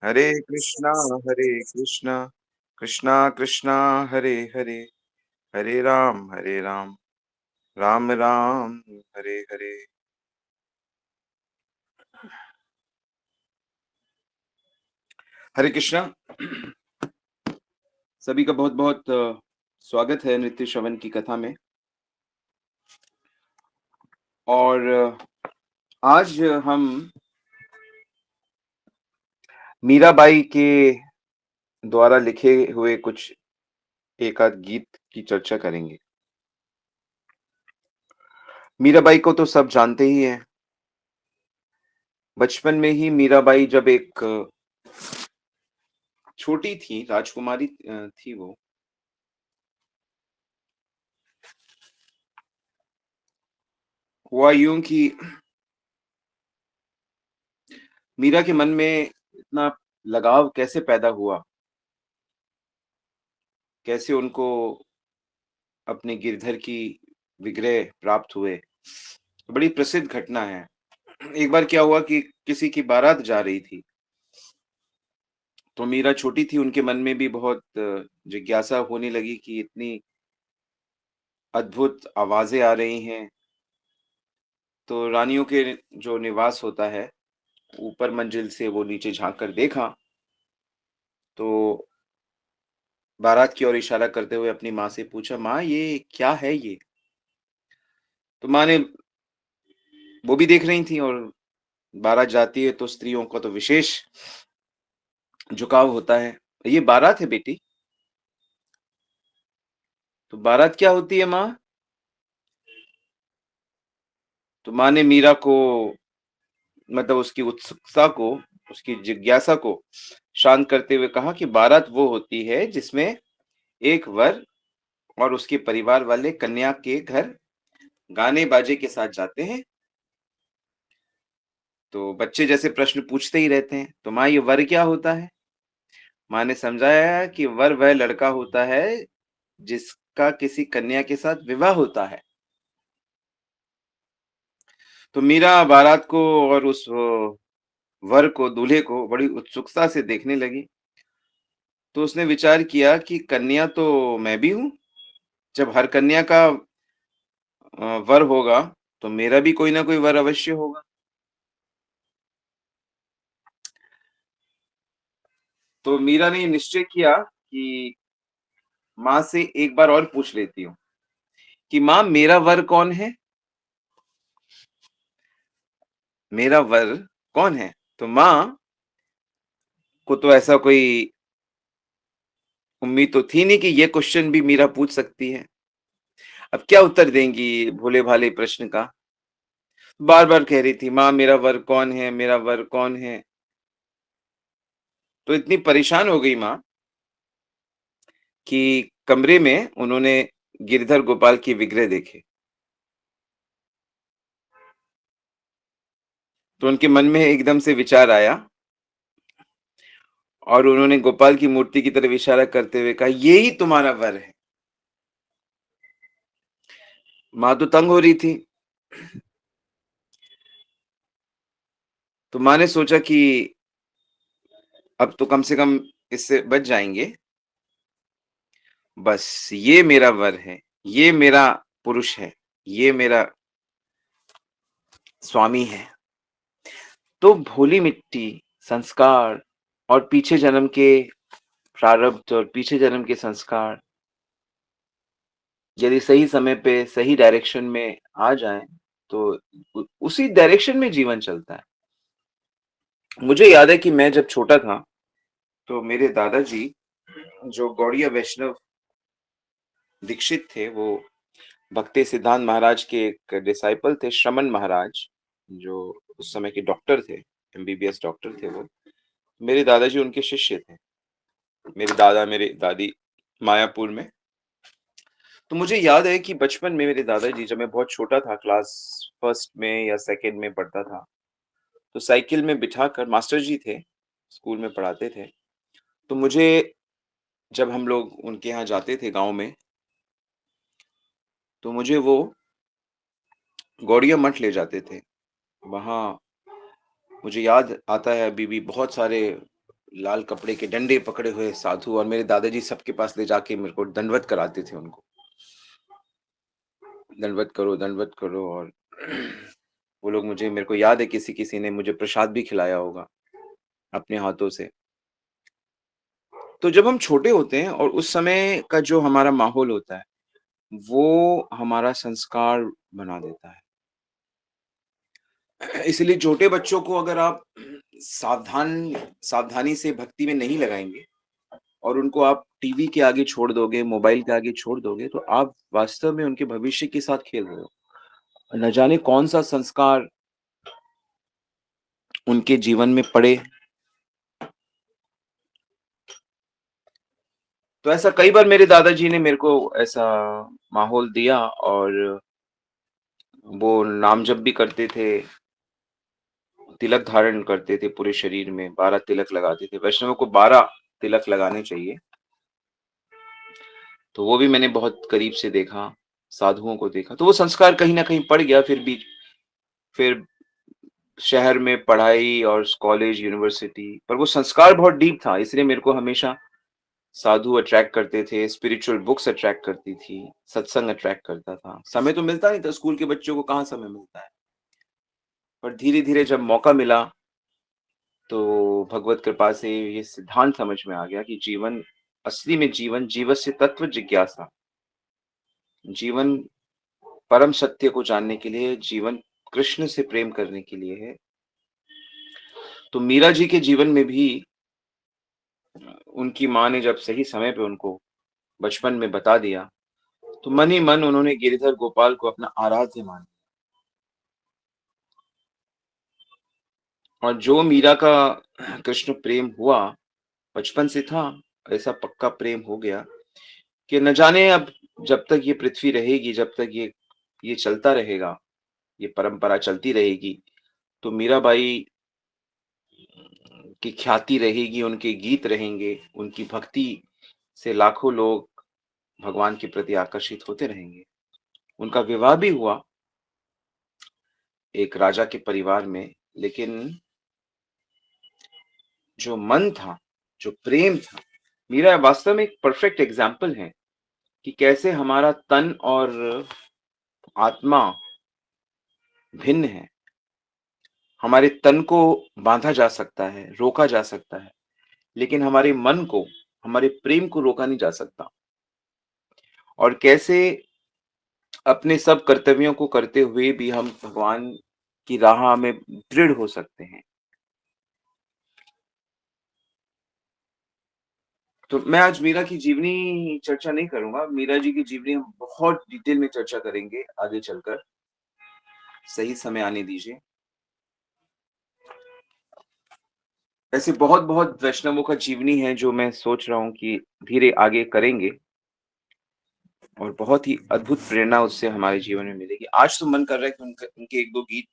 हरे हरे कृष्णा कृष्णा कृष्णा हरे हरे हरे राम राम राम हरे हरे। हरे कृष्णा। सभी का बहुत बहुत स्वागत है नृत्य श्रवण की कथा में। और आज हम मीराबाई के द्वारा लिखे हुए कुछ एकाध गीत की चर्चा करेंगे। मीराबाई को तो सब जानते ही हैं। बचपन में ही मीराबाई जब एक छोटी थी, राजकुमारी थी वो। हुआ यूं कि मीरा के मन में इतना लगाव कैसे पैदा हुआ, कैसे उनको अपने गिरधर की विग्रह प्राप्त हुए, बड़ी प्रसिद्ध घटना है। एक बार क्या हुआ कि किसी की बारात जा रही थी, तो मीरा छोटी थी, उनके मन में भी बहुत जिज्ञासा होने लगी कि इतनी अद्भुत आवाजें आ रही हैं। तो रानियों के जो निवास होता है, ऊपर मंजिल से वो नीचे झांक कर देखा, तो बारात की ओर इशारा करते हुए अपनी माँ से पूछा, माँ ये क्या है ये? तो माँ ने, वो भी देख रही थी, और बारात जाती है तो स्त्रियों का तो विशेष झुकाव होता है। ये बारात है बेटी। तो बारात क्या होती है माँ? तो माँ ने मीरा को, मतलब उसकी उत्सुकता को, उसकी जिज्ञासा को शांत करते हुए कहा कि बारात वो होती है जिसमें एक वर और उसके परिवार वाले कन्या के घर गाने बाजे के साथ जाते हैं। तो बच्चे जैसे प्रश्न पूछते ही रहते हैं, तो माँ ये वर क्या होता है? माँ ने समझाया कि वर वह लड़का होता है जिसका किसी कन्या के साथ विवाह होता है। तो मीरा बारात को और उस वर को, दूल्हे को बड़ी उत्सुकता से देखने लगी। तो उसने विचार किया कि कन्या तो मैं भी हूँ। जब हर कन्या का वर होगा, तो मेरा भी कोई ना कोई वर अवश्य होगा। तो मीरा ने निश्चय किया कि माँ से एक बार और पूछ लेती हूँ कि माँ मेरा वर कौन है? मेरा वर कौन है? तो माँ को तो ऐसा कोई उम्मीद तो थी नहीं कि ये क्वेश्चन भी मीरा पूछ सकती है। अब क्या उत्तर देंगी भोले-भाले प्रश्न का? बार-बार कह रही थी, माँ मेरा वर कौन है? मेरा वर कौन है? तो इतनी परेशान हो गई माँ कि कमरे में उन्होंने गिरधर गोपाल की विग्रह देखे। तो उनके मन में एकदम से विचार आया, और उन्होंने गोपाल की मूर्ति की तरफ इशारा करते हुए कहा, ये ही तुम्हारा वर है। माँ तो तंग हो रही थी। तो माँ ने सोचा कि अब तो कम से कम इससे बच जाएंगे। बस ये मेरा वर है, ये मेरा पुरुष है, ये मेरा स्वामी है। तो भोली मिट्टी, संस्कार और पीछे जन्म के प्रारब्ध और पीछे जन्म के संस्कार यदि सही समय पे सही डायरेक्शन में आ जाएं, तो उसी डायरेक्शन में जीवन चलता है। मुझे याद है कि मैं जब छोटा था, तो मेरे दादाजी, जो गौड़िया वैष्णव दीक्षित थे, वो भक्ति सिद्धांत महाराज के एक डिसाइपल थे, श्रमण महाराज, जो उस समय के डॉक्टर थे, एमबीबीएस डॉक्टर थे वो। मेरे दादाजी उनके शिष्य थे। मेरे दादा, मेरे दादी मायापुर में। तो मुझे याद है कि बचपन में मेरे दादाजी, जब मैं बहुत छोटा था, क्लास फर्स्ट में या सेकंड में पढ़ता था, तो साइकिल में बिठाकर, मास्टर जी थे, स्कूल में पढ़ाते थे, तो मुझे, जब हम लोग उनके यहाँ जाते थे गाँव में, तो मुझे वो गौड़िया मठ ले जाते थे। वहाँ मुझे याद आता है अभी भी, बहुत सारे लाल कपड़े के डंडे पकड़े हुए साधु, और मेरे दादाजी सबके पास ले जाके मेरे को दंडवत कराते थे उनको। दंडवत करो, और वो लोग मुझे मेरे को याद है किसी-किसी ने मुझे प्रसाद भी खिलाया होगा अपने हाथों से। तो जब हम छोटे होते हैं और उस समय का जो हमारा माहौल होता है, वो हमारा संस्कार बना देता है। इसलिए छोटे बच्चों को अगर आप सावधानी से भक्ति में नहीं लगाएँगे और उनको आप टीवी के आगे छोड़ दोगे, मोबाइल के आगे छोड़ दोगे, तो आप वास्तव में उनके भविष्य के साथ खेल रहे हो। न जाने कौन-सा संस्कार उनके जीवन में पड़े। तो ऐसा कई बार मेरे दादाजी ने मेरे को ऐसा माहौल दिया, और वो नाम जप भी करते थे, तिलक धारण करते थे पूरे शरीर में, 12 तिलक लगाते थे। वैष्णवों को 12 तिलक लगाने चाहिए। तो वो भी मैंने बहुत करीब से देखा, साधुओं को देखा। तो वो संस्कार कहीं न कहीं पड़ गया। फिर शहर में पढ़ाई और कॉलेज, यूनिवर्सिटी, पर वो संस्कार बहुत डीप था, इसलिए मेरे को हमेशा साधु अट्रैक्ट करते थे, स्पिरिचुअल बुक्स अट्रैक्ट करती थी, सत्संग अट्रैक्ट करता था। समय तो मिलता नहीं था, स्कूल के बच्चों को कहाँ समय मिलता है। पर धीरे-धीरे जब मौका मिला, तो भगवत कृपा से ये सिद्धांत समझ में आ गया कि असली में जीवन जीवस्य तत्व जिज्ञासा। जीवन परम सत्य को जानने के लिए, जीवन कृष्ण से प्रेम करने के लिए है। तो मीरा जी के जीवन में भी उनकी माँ ने जब सही समय पे उनको बचपन में बता दिया, तो मन ही मन उन्होंने गिरिधर गोपाल को अपना आराध्य मान लिया। और जो मीरा का कृष्ण प्रेम हुआ, बचपन से था, ऐसा पक्का प्रेम हो गया कि न जाने अब जब तक ये पृथ्वी रहेगी, जब तक ये चलता रहेगा, ये परंपरा चलती रहेगी, तो मीराबाई की ख्याति रहेगी, उनके गीत रहेंगे, उनकी भक्ति से लाखों लोग भगवान के प्रति आकर्षित होते रहेंगे। उनका विवाह भी हुआ एक राजा के परिवार में, लेकिन जो मन था, जो प्रेम था, मीरा वास्तव में एक परफेक्ट एग्जाम्पल है कि कैसे हमारा तन और आत्मा भिन्न है। हमारे तन को बांधा जा सकता है, रोका जा सकता है, लेकिन हमारे मन को, हमारे प्रेम को रोका नहीं जा सकता। और कैसे अपने सब कर्तव्यों को करते हुए भी हम भगवान की राह में दृढ़ हो सकते हैं। तो मैं आज मीरा की जीवनी चर्चा नहीं करूँगा। मीरा जी की जीवनी हम बहुत डिटेल में चर्चा करेंगे आगे चलकर। सही समय आने दीजिए। ऐसे बहुत-बहुत वैष्णवों का जीवनी है जो मैं सोच रहा हूँ कि धीरे आगे करेंगे, और बहुत ही अद्भुत प्रेरणा उससे हमारे जीवन में मिलेगी। आज तो मन कर रहा है कि उनके 1-2 गीत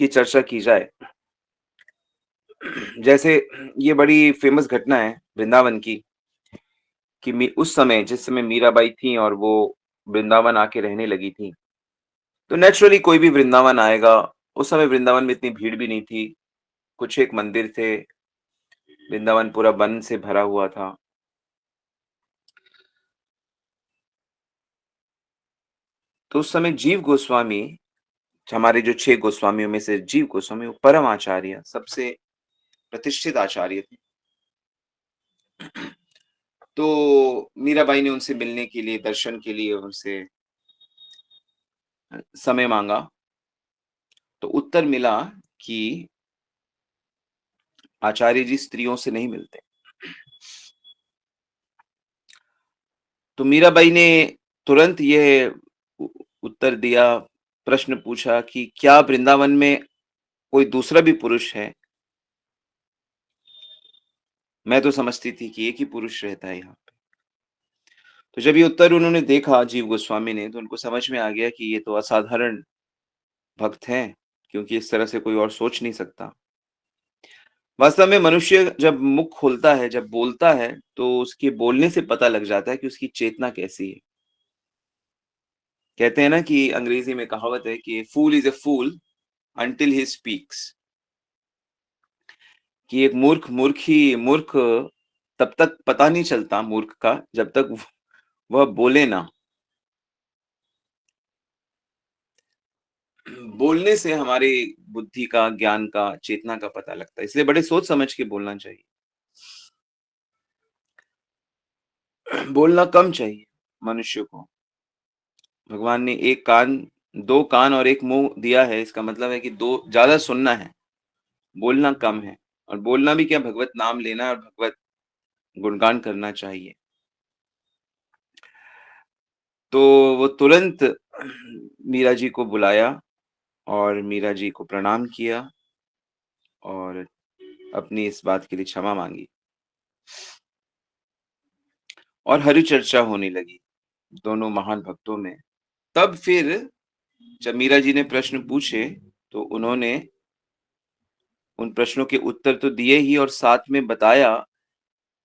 की चर्चा की जाए। जैसे ये बड़ी फेमस घटना है वृंदावन की, कि उस समय जिस समय मीराबाई थी और वो वृंदावन आके रहने लगी थी, तो नेचुरली कोई भी वृंदावन आएगा। उस समय वृंदावन में इतनी भीड़ भी नहीं थी, कुछ एक मंदिर थे, वृंदावन पूरा वन से भरा हुआ था। तो उस समय जीव गोस्वामी, हमारे जो 6 गोस्वामियों में से जीव गोस्वामी, वो परम आचार्य, सबसे प्रतिष्ठित आचार्य थे। तो मीराबाई ने उनसे मिलने के लिए, दर्शन के लिए उनसे समय माँगा, तो उत्तर मिला कि आचार्य जी स्त्रियों से नहीं मिलते। तो मीराबाई ने तुरंत यह उ उत्तर दिया, प्रश्न पूछा कि क्या वृंदावन में कोई दूसरा भी पुरुष है? मैं तो समझती थी कि एक ही पुरुष रहता है यहाँ पे। तो जब ये उत्तर उन्होंने देखा जीव गोस्वामी ने, तो उनको समझ में आ गया कि ये तो असाधारण भक्त हैं, क्योंकि इस तरह से कोई और सोच नहीं सकता। वास्तव में मनुष्य जब मुख खोलता है, जब बोलता है, तो उसके बोलने से पता लग जाता है कि उसकी चेतना कैसी है। कहते हैं ना कि अंग्रेजी में कहावत है कि fool is a fool until he speaks. कि एक मूर्ख तब तक पता नहीं चलता मूर्ख का जब तक वह बोले ना। बोलने से हमारी बुद्धि का, ज्ञान का, चेतना का पता लगता है। इसलिए बड़े सोच समझ के बोलना चाहिए। बोलना कम चाहिए मनुष्य को। भगवान ने 1 कान 2 कान और 1 मुँह दिया है, इसका मतलब है कि 2 ज़्यादा सुनना है, बोलना कम है। और बोलना भी क्या, भगवत नाम लेना और भगवत गुणगान करना चाहिए। तो वो तुरंत मीरा जी को बुलाया और मीरा जी को प्रणाम किया और अपनी इस बात के लिए क्षमा माँगी और हरि चर्चा होने लगी दोनों महान भक्तों में। तब फिर जब मीरा जी ने प्रश्न पूछे, तो उन्होंने उन प्रश्नों के उत्तर तो दिए ही और साथ में बताया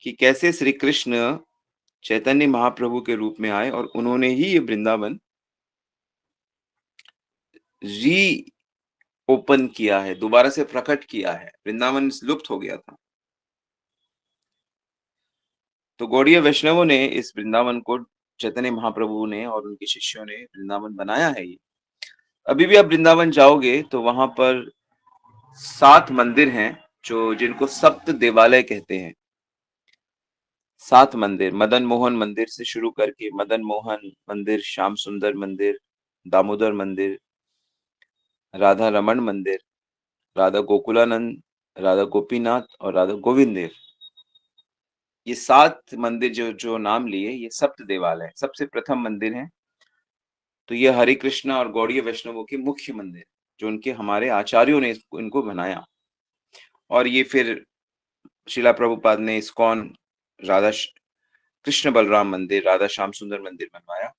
कि कैसे श्री कृष्ण चैतन्य महाप्रभु के रूप में आए और उन्होंने ही ये वृंदावन री ओपन किया है, दोबारा से प्रकट किया है। वृंदावन लुप्त हो गया था। तो गौड़ीय वैष्णवों ने इस वृंदावन को चैतन्य महाप्रभु ने और उनके शिष्यों ने वृंदावन बनाया है ये। अभी भी आप वृंदावन जाओगे तो वहां पर 7 मंदिर हैं जो जिनको सप्त देवालय कहते हैं। 7 मंदिर, मदन मोहन मंदिर से शुरू करके मदन मोहन मंदिर, श्याम सुंदर मंदिर, दामोदर मंदिर, राधा रमन मंदिर, राधा गोकुलानंद, राधा गोपीनाथ और राधा गोविंद देव। ये 7 मंदिर जो जो नाम लिए ये सप्त देवालय सबसे प्रथम मंदिर है। तो ये हरे कृष्णा और गौड़ीय वैष्णवों के मुख्य मंदिर जो उनके हमारे आचार्यों ने इनको बनाया। और ये फिर शिला प्रभुपाद ने इस्कॉन, राधा कृष्ण बलराम मंदिर, राधा श्याम सुंदर मंदिर बनवाया।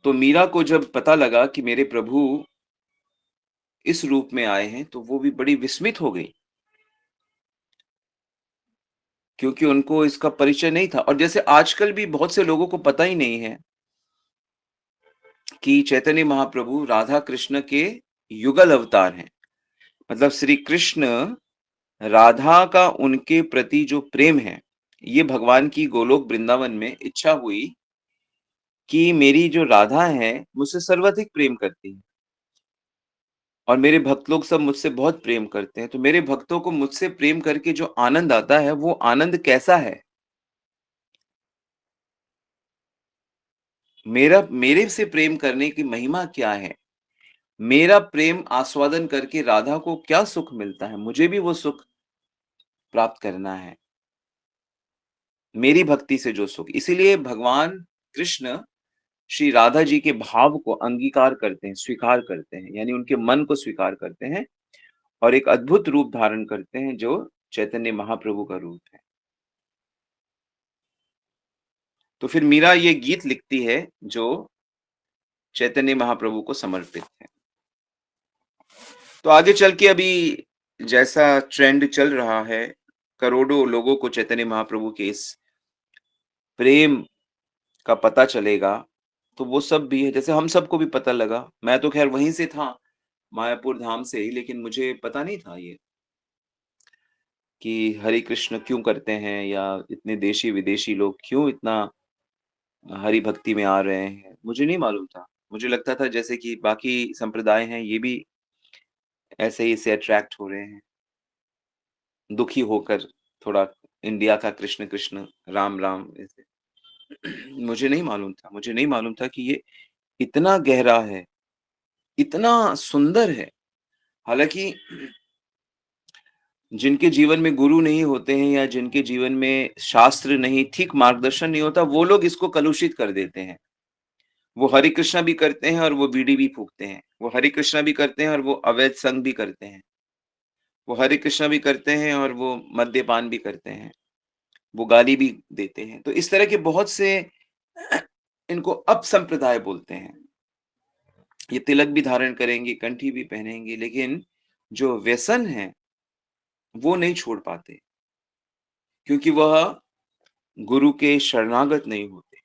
तो मीरा को जब पता लगा कि मेरे प्रभु इस रूप में आए हैं तो वो भी बड़ी विस्मित हो गई, क्योंकि उनको इसका परिचय नहीं था। और जैसे आजकल भी बहुत से लोगों को पता ही नहीं है कि चैतन्य महाप्रभु राधा कृष्ण के युगल अवतार हैं। मतलब श्री कृष्ण राधा का उनके प्रति जो प्रेम है, ये भगवान की गोलोक वृंदावन में इच्छा हुई कि मेरी जो राधा है मुझसे सर्वाधिक प्रेम करती है और मेरे भक्त लोग सब मुझसे बहुत प्रेम करते हैं। तो मेरे भक्तों को मुझसे प्रेम करके जो आनंद आता है वो आनंद कैसा है? मेरे से प्रेम करने की महिमा क्या है? मेरा प्रेम आस्वादन करके राधा को क्या सुख मिलता है? मुझे भी वो सुख प्राप्त करना है। मेरी भक्ति से जो सुख, इसीलिए भगवान कृष्ण श्री राधा जी के भाव को अंगीकार करते हैं, स्वीकार करते हैं, यानी उनके मन को स्वीकार करते हैं और एक अद्भुत रूप धारण करते हैं जो चैतन्य महाप्रभु का रूप है। तो फिर मीरा ये गीत लिखती है जो चैतन्य महाप्रभु को समर्पित है। तो आगे चल के अभी जैसा ट्रेंड चल रहा है, करोड़ों लोगों को चैतन्य महाप्रभु के इस प्रेम का पता चलेगा, तो वो सब भी है। जैसे हम सबको भी पता लगा, मैं तो खैर वहीं से था, मायापुर धाम से ही, लेकिन मुझे पता नहीं था ये कि हरे कृष्ण क्यों करते हैं या इतने देशी-विदेशी लोग क्यों इतना हरि भक्ति में आ रहे हैं, मुझे नहीं मालूम था। मुझे लगता था जैसे कि बाकी संप्रदाय हैं, ये भी ऐसे ही इससे अट्रैक्ट हो रहे हैं, दुखी होकर थोड़ा इंडिया का कृष्ण कृष्ण, राम राम ऐसे। मुझे नहीं मालूम था कि ये इतना गहरा है, इतना सुंदर है। हालाँकि जिनके जीवन में गुरु नहीं होते हैं या जिनके जीवन में शास्त्र नहीं, ठीक मार्गदर्शन नहीं होता, वो लोग इसको कलुषित कर देते हैं। वो हरे कृष्णा भी करते हैं और वो बीड़ी भी फूँकते हैं। वो हरे कृष्णा भी करते हैं और वो अवैध संग भी करते हैं। वो हरे कृष्णा भी करते हैं और वो मद्यपान भी करते हैं। वो गाली भी देते हैं। तो इस तरह के बहुत से इनको अपसंप्रदाय बोलते हैं। ये तिलक भी धारण करेंगे, कंठी भी पहनेंगे, लेकिन जो व्यसन है, वो नहीं छोड़ पाते, क्योंकि वह गुरु के शरणागत नहीं होते।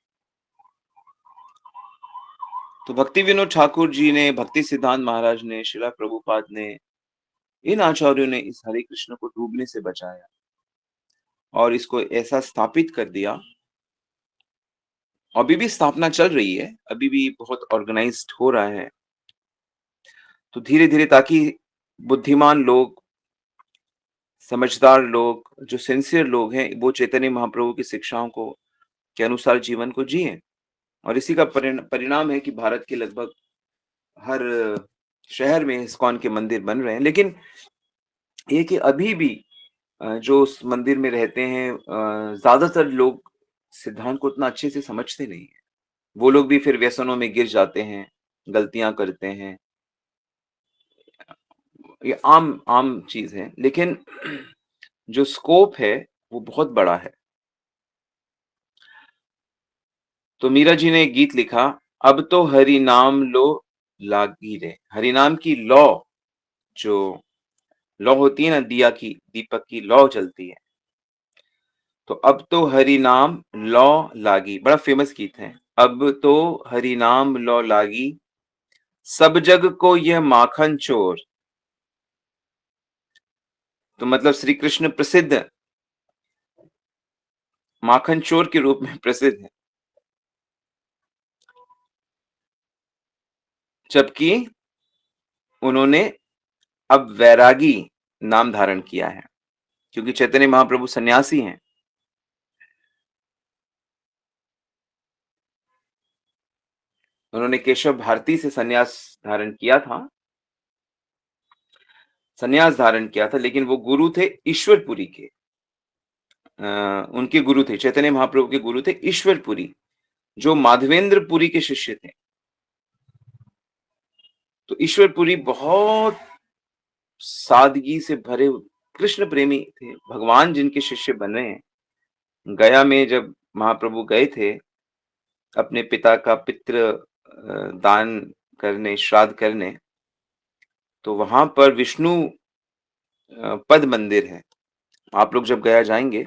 तो भक्ति विनोद ठाकुर जी ने, भक्ति सिद्धांत महाराज ने, श्रीला प्रभुपाद ने इन आचार्यों ने इस हरे कृष्ण को डूबने से बचाया और इसको ऐसा स्थापित कर दिया। अभी भी स्थापना चल रही है, अभी भी बहुत ऑर्गेनाइज्ड हो रहा है। तो धीरे-धीरे, ताकि बुद्धिमान लोग, समझदार लोग, जो सिंसियर लोग हैं, वो चैतन्य महाप्रभु की शिक्षाओं को के अनुसार जीवन को जिएँ। और इसी का परिणाम है कि भारत के लगभग हर शहर में इस्कॉन के मंदिर बन रहे हैं। लेकिन ये कि अभी भी जो उस मंदिर में रहते हैं, ज़्यादातर लोग सिद्धांत को उतना अच्छे से समझते नहीं हैं। वो लोग भी फिर व्यसनों में गिर जाते हैं, गलतियाँ करते हैं। ये आम आम चीज़ है, लेकिन जो स्कोप है, वो बहुत बड़ा है। तो मीरा जी ने एक गीत लिखा, अब तो हरि नाम लो लागी रे। हरि नाम की लौ, जो लौ होती है ना, दिया की, दीपक की लौ जलती है। तो अब तो हरि नाम लौ लागी, बड़ा फेमस गीत है। अब तो हरि नाम लौ लागी, सब जग को यह माखन चोर। तो मतलब श्री कृष्ण प्रसिद्ध माखन चोर के रूप में प्रसिद्ध है, जबकि उन्होंने अब वैरागी नाम धारण किया है, क्योंकि चैतन्य महाप्रभु सन्यासी हैं। उन्होंने केशव भारती से सन्यास धारण किया था, लेकिन वो गुरु थे ईश्वरपुरी के। उनके गुरु थे, चैतन्य महाप्रभु के गुरु थे ईश्वरपुरी, जो माधवेंद्रपुरी के शिष्य थे। तो ईश्वरपुरी बहुत सादगी से भरे कृष्ण प्रेमी थे, भगवान जिनके शिष्य बने हैं। गया में जब महाप्रभु गए थे अपने पिता का पितृ दान करने, श्राद्ध करने, तो वहां पर विष्णु पद मंदिर है। आप लोग जब गया जाएंगे,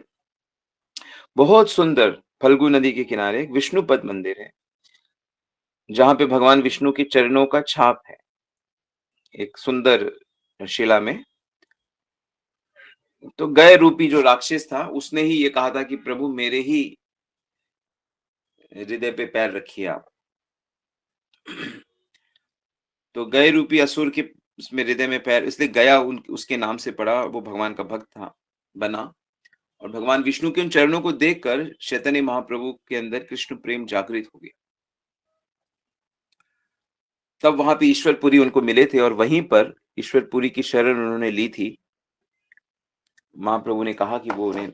बहुत सुंदर, फल्गु नदी के किनारे एक विष्णु पद मंदिर है, जहां पे भगवान विष्णु के चरणों का छाप है, एक सुंदर शिला में। तो गय रूपी जो राक्षस था, उसने ही ये कहा था कि प्रभु मेरे ही हृदय पे पैर रखिए आप। तो गय रूपी असुर के उसमें हृदय में पैर, इसलिए गया उसके नाम से पड़ा। वो भगवान का भक्त था, बना। और भगवान विष्णु के उन चरणों को देखकर चैतन्य महाप्रभु के अंदर कृष्ण प्रेम जागृत हो गया। तब वहां पे ईश्वरपुरी उनको मिले थे, और वहीं पर ईश्वरपुरी की शरण उन्होंने ली थी। महाप्रभु ने कहा कि वो उन्हें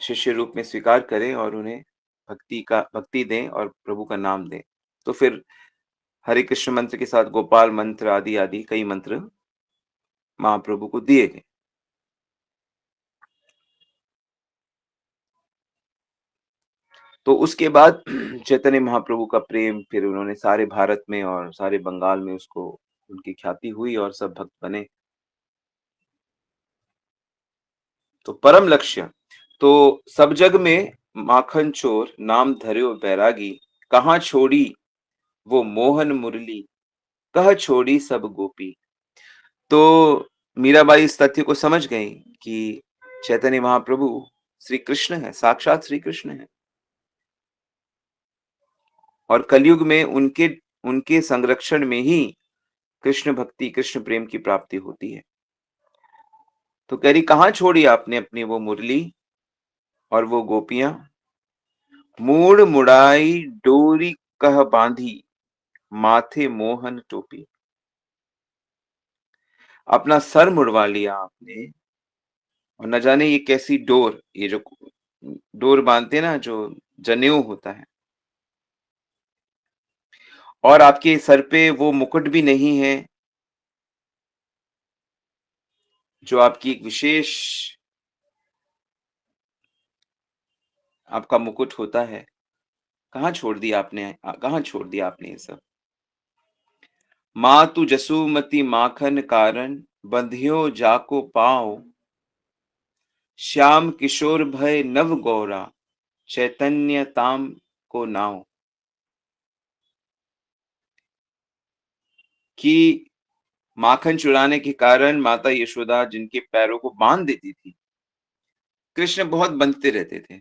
शिष्य रूप में स्वीकार करें और उन्हें भक्ति दें और प्रभु का नाम दें। तो फिर हरे कृष्ण मंत्र के साथ गोपाल मंत्र आदि आदि कई मंत्र महाप्रभु को दिए गए। तो उसके बाद चैतन्य महाप्रभु का प्रेम, फिर उन्होंने सारे भारत में और सारे बंगाल में उसको, उनकी ख्याति हुई और सब भक्त बने। तो परम लक्ष्य, तो सब जग में माखन चोर, नाम धर्यो बैरागी, कहाँ छोड़ी वो मोहन मुरली, कह छोड़ी सब गोपी। तो मीराबाई इस तथ्य को समझ गई कि चैतन्य महाप्रभु श्री कृष्ण है, साक्षात श्री कृष्ण है, और कलयुग में उनके उनके संरक्षण में ही कृष्ण भक्ति, कृष्ण प्रेम की प्राप्ति होती है। तो कह रही, कहाँ छोड़ी आपने अपनी वो मुरली और वो गोपियां, मूड़ मुड़ाई डोरी कह बांधी, माथे मोहन टोपी। अपना सर मुड़वा लिया आपने, और न जाने ये कैसी डोर, ये जो डोर बांधते हैं ना, जो जनेऊ होता है, और आपके सर पे वो मुकुट भी नहीं है, जो आपकी एक विशेष आपका मुकुट होता है। कहाँ छोड़ दिया आपने, कहाँ छोड़ दिया आपने ये सब। मातु जसुमती माखन कारण, बंधियो जाको पाओ, श्याम किशोर भय नव गौरा, चैतन्य ताम को नाव। कि माखन चुराने के कारण माता यशोदा जिनके पैरों को बांध देती थी, कृष्ण बहुत बंधते रहते थे।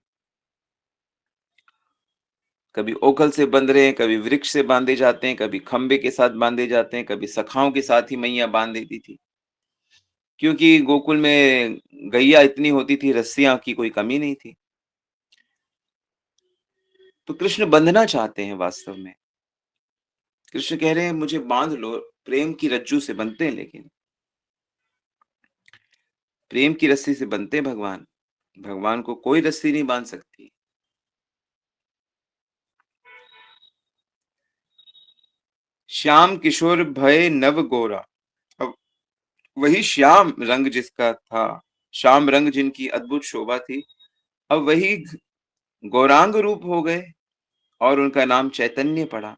कभी ओखल से बंध रहे हैं, कभी वृक्ष से बांधे जाते हैं, कभी खंबे के साथ बांधे जाते हैं, कभी सखाओं के साथ ही मैया बांध देती थी। क्योंकि गोकुल में गैया इतनी होती थी, रस्सियाँ की कोई कमी नहीं थी। तो कृष्ण बंधना चाहते हैं वास्तव में। कृष्ण कह रहे हैं मुझे बांध लो, प्रेम की रज्जू से बंधते हैं लेकिन। प्रेम की रस्सी से बंधते हैं भगवान। भगवान को कोई रस्सी नहीं बांध सकती। श्याम किशोर भय नव गोरा। अब वही श्याम रंग जिसका था, श्याम रंग जिनकी अद्भुत शोभा थी, अब वही गौरांग रूप हो गए और उनका नाम चैतन्य पड़ा।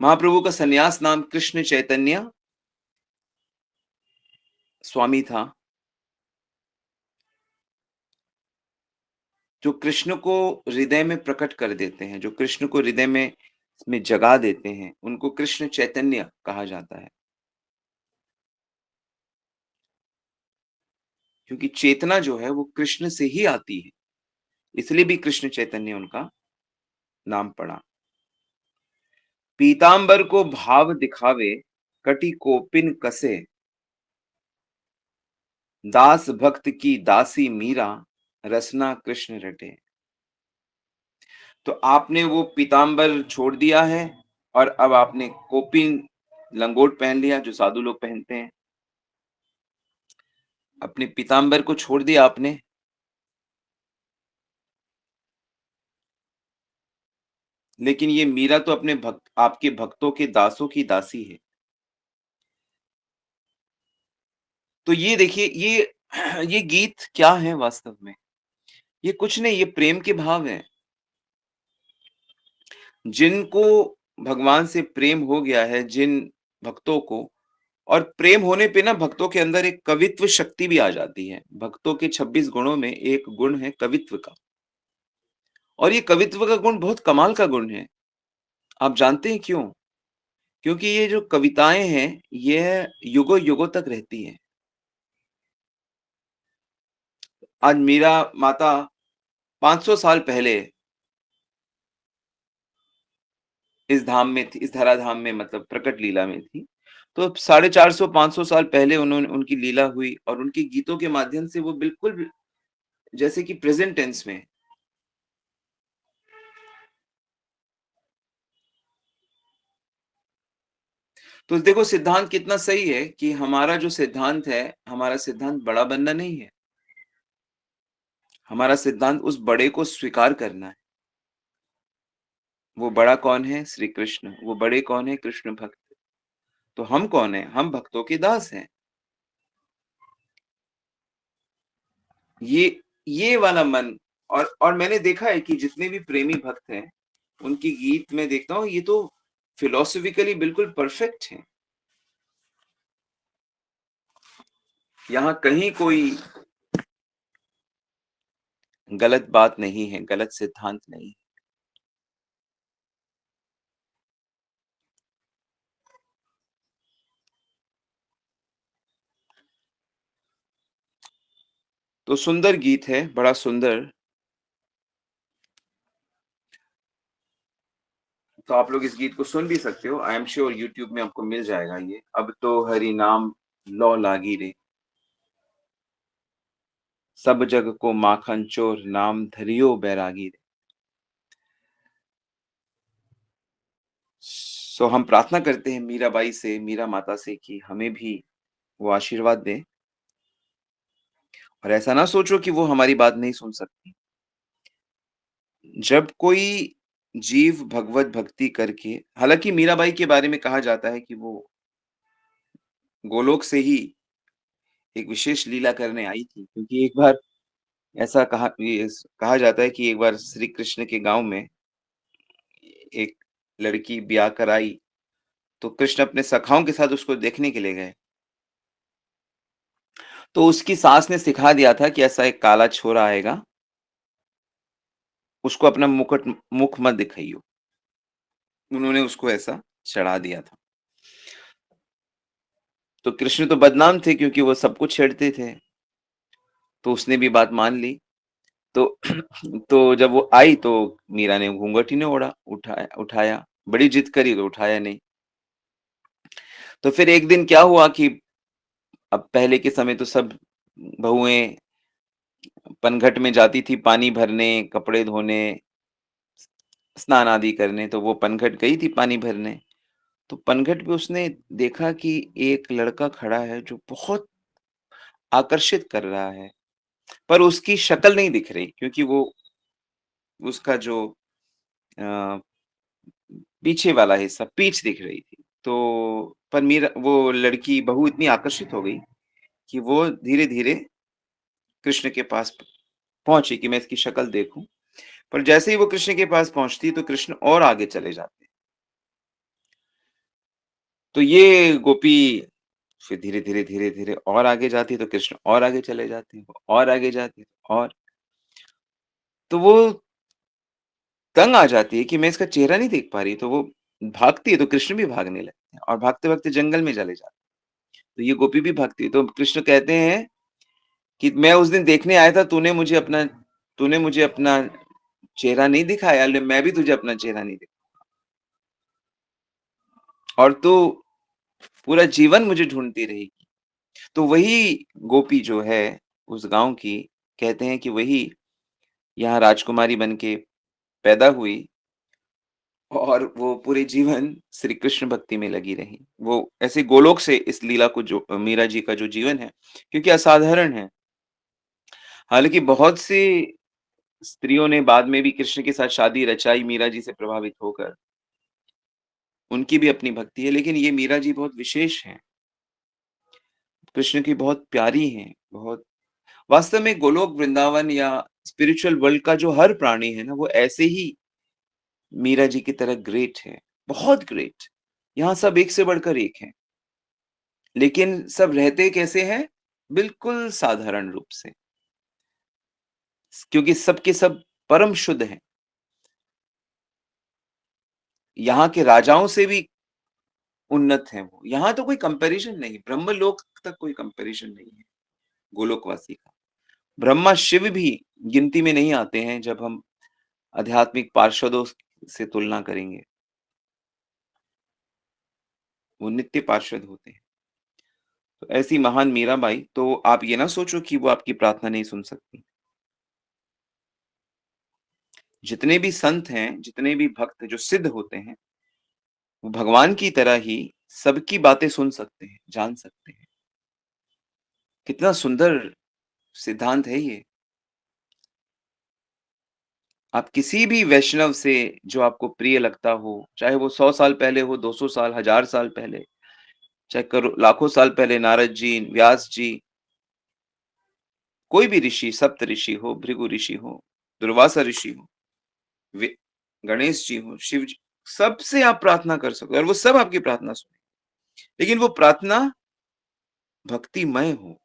महाप्रभु का सन्यास नाम कृष्ण चैतन्य स्वामी था, जो कृष्ण को हृदय में प्रकट कर देते हैं, जो कृष्ण को हृदय में जगा देते हैं, उनको कृष्ण चैतन्य कहा जाता है। क्योंकि चेतना जो है वो कृष्ण से ही आती है, इसलिए भी कृष्ण चैतन्य उनका नाम पड़ा। पीतांबर को भाव दिखावे, कटि कोपिन कसे, दास भक्त की दासी मीरा, रसना कृष्ण रटे। तो आपने वो पीतांबर छोड़ दिया है और अब आपने कोपिन लंगोट पहन लिया जो साधु लोग पहनते हैं। अपने पीतांबर को छोड़ दिया आपने, लेकिन ये मीरा तो अपने भक्त आपके भक्तों के दासों की दासी है। तो ये देखिए ये गीत क्या है वास्तव में? ये कुछ नहीं, ये प्रेम के भाव हैं। जिनको भगवान से प्रेम हो गया है, जिन भक्तों को, और प्रेम होने पे ना भक्तों के अंदर एक कवित्व शक्ति भी आ जाती है। भक्तों के 26 गुणों में एक गुण है कवित्व का, और ये कवित्व का गुण बहुत कमाल का गुण है। आप जानते हैं क्यों? क्योंकि ये जो कविताएँ हैं, ये युगों-युगों तक रहती हैं। आज मीरा माता 500 साल पहले इस धाम में थी, इस धराधाम में मतलब प्रकट लीला में थी। तो 450 500 साल पहले उन्होंने उनकी लीला हुई और उनके गीतों के माध्यम से वो बिल्कुल भी जैसे कि प्रेज़ेंट टेंस में। तो देखो सिद्धांत कितना सही है कि हमारा जो सिद्धांत है, हमारा सिद्धांत बड़ा बनना नहीं है। हमारा सिद्धांत उस बड़े को स्वीकार करना है। वो बड़ा कौन है? श्री कृष्ण। वो बड़े कौन है? कृष्ण भक्त। तो हम कौन हैं? हम भक्तों के दास हैं। ये वाला मन, और मैंने देखा है कि जितने भी प्रेमी भक्त हैं, उनकी गीत मैं देखता हूँ, ये तो फिलोसॉफिकली बिल्कुल परफेक्ट हैं। यहाँ कहीं कोई गलत बात नहीं है, गलत सिद्धांत नहीं है। तो सुंदर गीत है, बड़ा सुंदर। तो आप लोग इस गीत को सुन भी सकते हो। आई एम श्योर यूट्यूब में आपको मिल जाएगा ये। अब तो हरि नाम लौ लागी रे, सब जग को माखन चोर, नाम धरियो बैरागी रे। सो हम प्रार्थना करते हैं मीराबाई से, मीरा माता से कि हमें भी वो आशीर्वाद दें, और ऐसा ना सोचो कि वो हमारी बात नहीं सुन सकती। जब कोई जीव भगवत भक्ति करके, हालाँकि मीराबाई के बारे में कहा जाता है कि वो गोलोक से ही एक विशेष लीला करने आई थी, क्योंकि एक बार ऐसा कहा जाता है कि एक बार श्री कृष्ण के गाँव में एक लड़की ब्याह कर आई, तो कृष्ण अपने सखाओं के साथ उसको देखने के लिए गए। तो उसकी सास ने सिखा दिया था कि ऐसा एक काला छोरा आएगा, उसको अपना मुख मत दिखाइयो। उन्होंने उसको ऐसा चढ़ा दिया था। तो कृष्ण तो बदनाम थे क्योंकि वो सबको छेड़ते थे, तो उसने भी बात मान ली। तो तो जब वो आई तो मीरा ने घूंघट ही नहीं उठाया उठाया, बड़ी जिद करी तो उठाया नहीं। तो फिर एक दिन क्या हुआ कि अब पहले के समय तो सब बहुएँ पनघट में जाती थी पानी भरने, कपड़े धोने, स्नान आदि करने, तो वो पनघट गई थी पानी भरने। तो पनघट पे उसने देखा कि एक लड़का खड़ा है जो बहुत आकर्षित कर रहा है, पर उसकी शक्ल नहीं दिख रही क्योंकि वो उसका जो अ, पीछे वाला हिस्सा पीठ दिख रही थी। तो पर मीरा वो लड़की बहू इतनी आकर्षित हो गई कि वो धीरे-धीरे कृष्ण के पास पहुँची कि मैं इसकी शक्ल देखूँ। पर जैसे ही वो कृष्ण के पास पहुँचती तो कृष्ण और आगे चले जाते। तो ये गोपी फिर धीरे-धीरे, धीरे-धीरे और आगे जाती तो कृष्ण और आगे चले जाते, वो और आगे जाते और तो वो तंग आ जाती है कि मैं इसका चेहरा नहीं देख पा रही, तो वो भागती है तो कृष्ण भी भागने लगते हैं और भागते-भागते जंगल में चले जाते हैं। तो ये गोपी भी भागती है, तो कृष्ण कहते हैं कि मैं उस दिन देखने आया था, तूने मुझे अपना चेहरा नहीं दिखाया, ले मैं भी तुझे अपना चेहरा नहीं दिखा और तू पूरा जीवन मुझे ढूँढती रहेगी। तो वही गोपी जो है उस गाँव की, कहते हैं कि वही यहाँ राजकुमारी बन के पैदा हुई और वो पूरे जीवन श्री कृष्ण भक्ति में लगी रही। वो ऐसे गोलोक से इस लीला को जो मीरा जी का जो जीवन है, क्योंकि असाधारण है। हालाँकि बहुत सी स्त्रियों ने बाद में भी कृष्ण के साथ शादी रचाई मीरा जी से प्रभावित होकर। उनकी भी अपनी भक्ति है, लेकिन ये मीरा जी बहुत विशेष हैं। कृष्ण की बहुत प्यारी हैं, बहुत वास्तव में गोलोक वृंदावन या स्पिरिचुअल वर्ल्ड का जो हर प्राणी है ना, वो ऐसे ही मीरा जी की तरह ग्रेट है, बहुत ग्रेट। यहाँ सब एक से बढ़कर एक हैं, लेकिन सब रहते कैसे हैं? बिल्कुल साधारण रूप से, क्योंकि सब के सब परम शुद्ध हैं। यहाँ के राजाओं से भी उन्नत हैं वो। यहाँ तो कोई कंपैरिज़न नहीं, ब्रह्मलोक तक कोई कंपैरिज़न नहीं है गोलोकवासी का। ब्रह्मा, शिव भी गिनती में नहीं आते हैं जब हम आध्यात्मिक पार्षदों से तुलना करेंगे। वो नित्य पार्षद होते हैं। तो ऐसी महान मीराबाई, तो आप ये ना सोचो कि वो आपकी प्रार्थना नहीं सुन सकती। जितने भी संत हैं, जितने भी भक्त जो सिद्ध होते हैं, वो भगवान की तरह ही सबकी बातें सुन सकते हैं, जान सकते हैं। कितना सुंदर सिद्धांत है ये। आप किसी भी वैष्णव से जो आपको प्रिय लगता हो, चाहे वो 100 साल पहले हो, 200 साल, 1000 साल पहले, चाहे लाखों साल पहले नारद जी, व्यास जी, कोई भी ऋषि, सप्त ऋषि हो, भृगु ऋषि हो, दुर्वासा ऋषि हो, वे गणेश जी हो, शिव जी, सबसे आप प्रार्थना कर सकते हो और वो सब आपकी प्रार्थना सुने। लेकिन वो प्रार्थना भक्तिमय हो,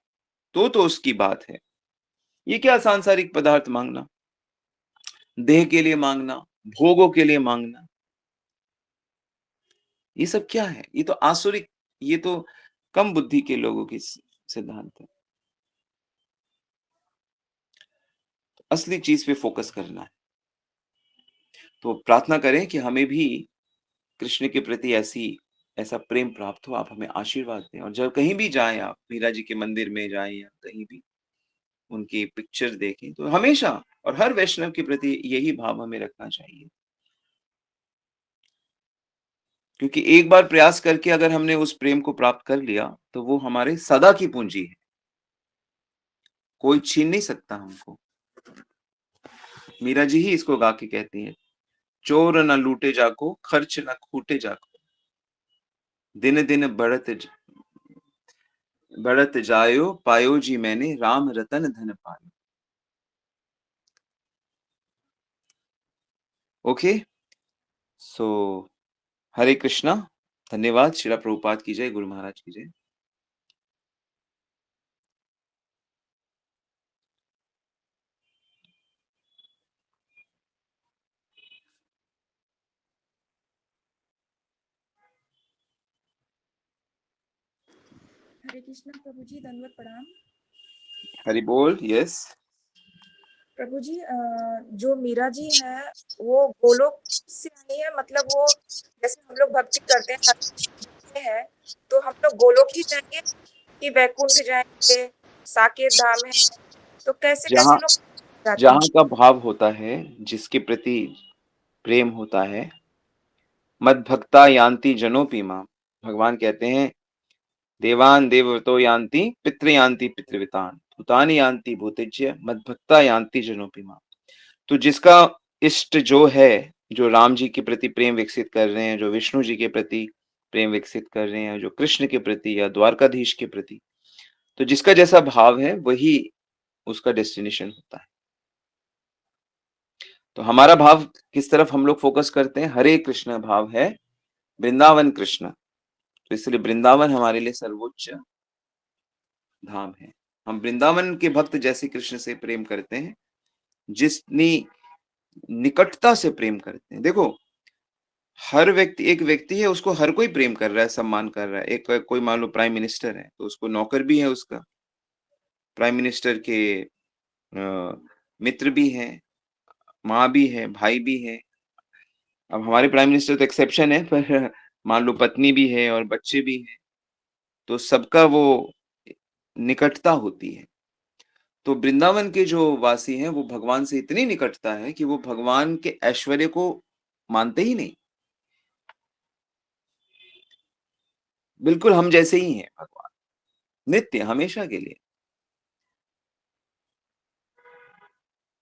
तो उसकी बात है। ये क्या सांसारिक पदार्थ माँगना, देह के लिए माँगना, भोगों के लिए माँगना, ये सब क्या है? ये तो आसुरिक, ये तो कम बुद्धि के लोगों की सिद्धांत है। असली चीज़ पे फ़ोकस करना है। तो प्रार्थना करें कि हमें भी कृष्ण के प्रति ऐसा प्रेम प्राप्त हो, आप हमें आशीर्वाद दें और जब कहीं भी जाएँ आप, मीरा जी के मंदिर में जाएँ या कहीं भी उनकी पिक्चर देखें, तो हमेशा और हर वैष्णव के प्रति यही भाव हमें रखना चाहिए। क्योंकि एक बार प्रयास करके अगर हमने उस प्रेम को प्राप्त कर लिया, तो वो हमारे सदा की पूँजी है, कोई छीन नहीं सकता हमको। मीरा जी ही इसको गा के कहती हैं, चोर न लूटे जाको, खर्च न खूटे जाको, दिन-दिन बढ़त जायो, पायो जी मैंने राम रतन धन पायो। ओके, सो हरे कृष्णा, धन्यवाद, श्रील प्रभुपाद की जय, गुरु महाराज की जय। हरे कृष्णा प्रभु जी, दंडवत प्रणाम। हरि बोल। यस। प्रभु जी, जो मीरा जी है वो गोलोक से आई है, मतलब वो जैसे हम लोग भक्ति करते हैं, हरे कृष्ण जपते हैं, तो हम लोग गोलोक ही जाएंगे कि वैकुंठ जाएंगे, साकेत धाम है, तो कैसे जहाँ कैसे लोग जाते हैं? जहाँ का भाव होता है, जिसके प्रति प्रेम होता है, मद भक्ता यान्ति जनोपि माम। भगवान कहते हैं, देवान देवतो यान्ति पितृ यान्ति पितृवितान भूतानि यान्ति भूतिज्य मद भक्ता यान्ति जनोपि माम। तो जिसका इष्ट जो है, जो राम जी के प्रति प्रेम विकसित कर रहे हैं, जो विष्णु जी के प्रति प्रेम विकसित कर रहे हैं, जो कृष्ण के प्रति या द्वारकाधीश के प्रति, तो जिसका जैसा भाव है वही उसका डेस्टिनेशन होता है। तो हमारा भाव किस तरफ हम लोग फोकस करते हैं? हरे कृष्ण भाव है, वृंदावन कृष्ण। तो इसलिए वृंदावन हमारे लिए सर्वोच्च धाम है। हम वृंदावन के भक्त जैसे कृष्ण से प्रेम करते हैं, जितनी निकटता से प्रेम करते हैं। देखो, हर व्यक्ति, एक व्यक्ति है, उसको हर कोई प्रेम कर रहा है, सम्मान कर रहा है। एक कोई मान लो प्राइम मिनिस्टर है, तो उसको नौकर भी है, उसका प्राइम मिनिस्टर के मित्र भी हैं, माँ भी है, भाई भी है। अब हमारे प्राइम मिनिस्टर तो एक्सेप्शन है, पर मान लो पत्नी भी है और बच्चे भी हैं, तो सबका वो निकटता होती है। तो वृंदावन के जो वासी हैं, वो भगवान से इतनी निकटता है कि वो भगवान के ऐश्वर्य को मानते ही नहीं। बिल्कुल हम जैसे ही हैं भगवान, नित्य, हमेशा के लिए।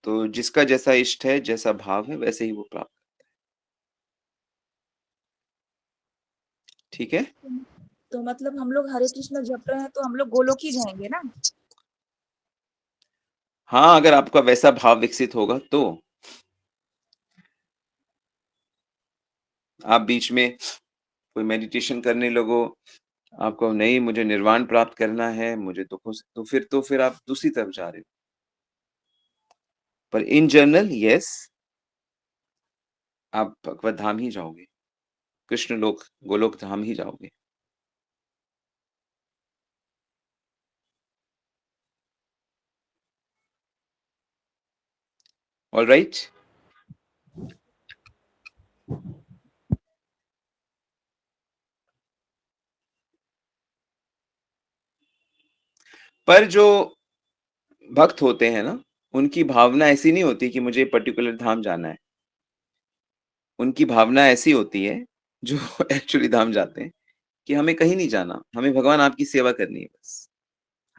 तो जिसका जैसा इष्ट है, जैसा भाव है, वैसे ही वो प्राप्त। ठीक है। तो मतलब हम लोग हरे कृष्ण जप रहे हैं तो हम लोग गोलोक ही जाएंगे ना? हाँ, अगर आपका वैसा भाव विकसित होगा तो। आप बीच में कोई मेडिटेशन करने लगो, आपको नहीं मुझे निर्वाण प्राप्त करना है, मुझे दुखों से, तो फिर आप दूसरी तरफ जा रहे हो। पर इन जनरल यस, आप भगवत धाम ही जाओगे, कृष्ण लोक, गोलोक धाम ही जाओगे। All right. पर जो भक्त होते हैं ना, उनकी भावना ऐसी नहीं होती कि मुझे पर्टिकुलर धाम जाना है। उनकी भावना ऐसी होती है, जो एक्चुअली धाम जाते हैं, कि हमें कहीं नहीं जाना, हमें भगवान आपकी सेवा करनी है बस।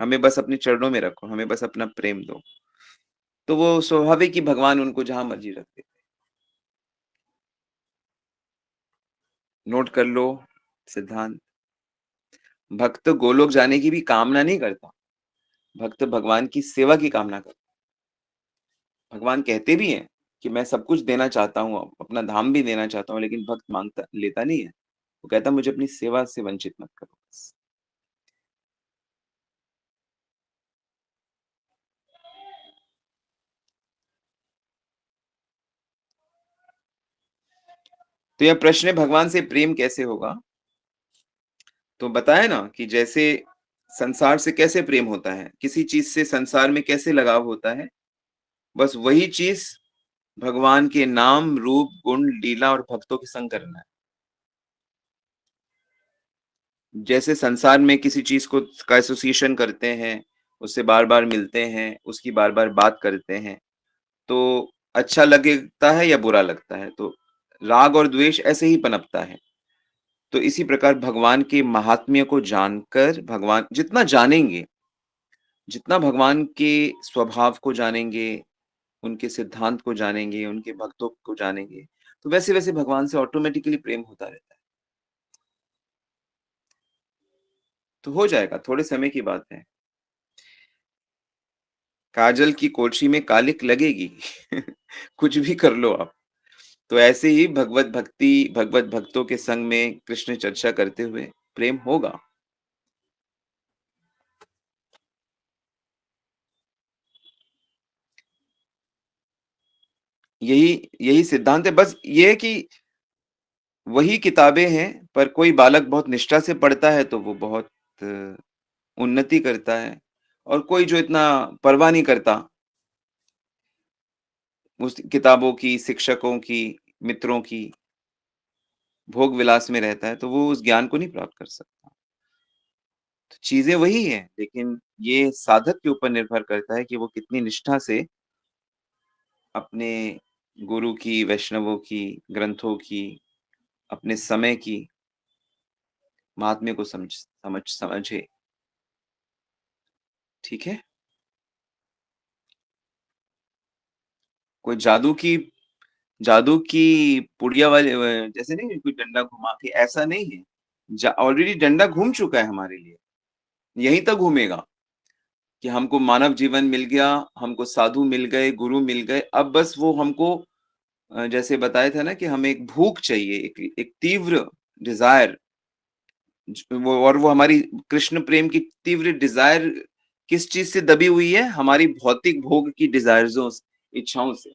हमें बस अपने चरणों में रखो, हमें बस अपना प्रेम दो। तो वो स्वाभाविक ही भगवान उनको जहां मर्जी रख देते। नोट कर लो सिद्धांत। भक्त गोलोक जाने की भी कामना नहीं करता, भक्त भगवान की सेवा की कामना करता। भगवान कहते भी हैं कि मैं सब कुछ देना चाहता हूँ, अपना धाम भी देना चाहता हूँ, लेकिन भक्त मांगता लेता नहीं है। वो कहता मुझे अपनी सेवा से वंचित मत करो बस। तो यह प्रश्न है, भगवान से प्रेम कैसे होगा? तो बताया ना कि जैसे संसार से कैसे प्रेम होता है, किसी चीज से संसार में कैसे लगाव होता है, बस वही चीज भगवान के नाम, रूप, गुण, लीला और भक्तों के संग करना है। जैसे संसार में किसी चीज को का एसोसिएशन करते हैं, उससे बार बार मिलते हैं, उसकी बार बार बात करते हैं, तो अच्छा लगता है या बुरा लगता है, तो राग और द्वेष ऐसे ही पनपता है। तो इसी प्रकार भगवान के महात्म्य को जानकर, भगवान जितना जानेंगे, जितना भगवान के स्वभाव को जानेंगे, उनके सिद्धांत को जानेंगे, उनके भक्तों को जानेंगे, तो वैसे वैसे भगवान से ऑटोमेटिकली प्रेम होता रहता है। तो हो जाएगा, थोड़े समय की बात है। काजल की कोठी में कालिक लगेगी। कुछ भी कर लो आप। तो ऐसे ही भगवत भक्ति, भगवत भक्तों के संग में कृष्ण चर्चा करते हुए प्रेम होगा। यही यही सिद्धांत है। बस ये है कि वही किताबें हैं, पर कोई बालक बहुत निष्ठा से पढ़ता है तो वो बहुत उन्नति करता है, और कोई जो इतना परवाह नहीं करता उस किताबों की, शिक्षकों की, मित्रों की, भोग विलास में रहता है, तो वो उस ज्ञान को नहीं प्राप्त कर सकता। तो चीज़ें वही हैं, लेकिन ये साधक के ऊपर निर्भर करता है कि वो कितनी निष्ठा से अपने गुरु की, वैष्णवों की, ग्रंथों की, अपने समय की महात्म्य को समझे। ठीक है? कोई जादू की पुड़िया वाले जैसे नहीं, कोई डंडा घुमा के, ऐसा नहीं है। ऑलरेडी डंडा घूम चुका है हमारे लिए, यहीं तक घूमेगा कि हमको मानव जीवन मिल गया, हमको साधु मिल गए, गुरु मिल गए। अब बस वो हमको जैसे बताया था ना कि हमें एक भूख चाहिए, एक तीव्र डिजायर, वो, और वो हमारी कृष्ण प्रेम की तीव्र डिजायर किस चीज से दबी हुई है? हमारी भौतिक भोग की डिजायर्सों, इच्छाओं से।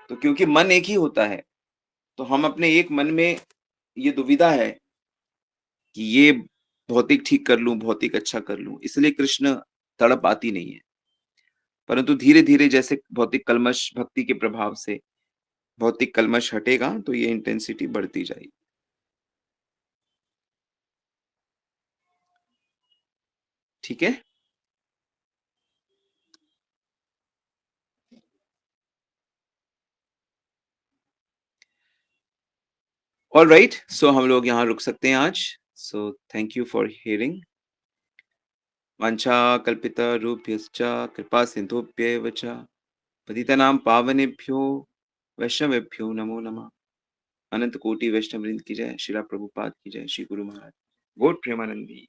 तो क्योंकि मन एक ही होता है, तो हम अपने एक मन में ये दुविधा है कि ये भौतिक ठीक कर लूं, भौतिक अच्छा कर लूं, इसलिए कृष्ण तड़प आती नहीं है। परंतु धीरे धीरे जैसे भौतिक कल्मश भक्ति के प्रभाव से भौतिक कल्मश हटेगा, तो ये इंटेंसिटी बढ़ती जाएगी। ठीक है? ऑल राइट, सो हम लोग यहाँ रुक सकते हैं आज। So thank you for hearing. वांछा कल्पितरुभ्यश्च कृपा सिन्धुभ्येव च पतितानां पावनेभ्यो वैष्णवेभ्यो नमो नमः। अनंत कोटि वैष्णव वृंद की जय, श्रीला प्रभुपाद की जय, श्री गुरु महाराज। गौर प्रेमानंदी।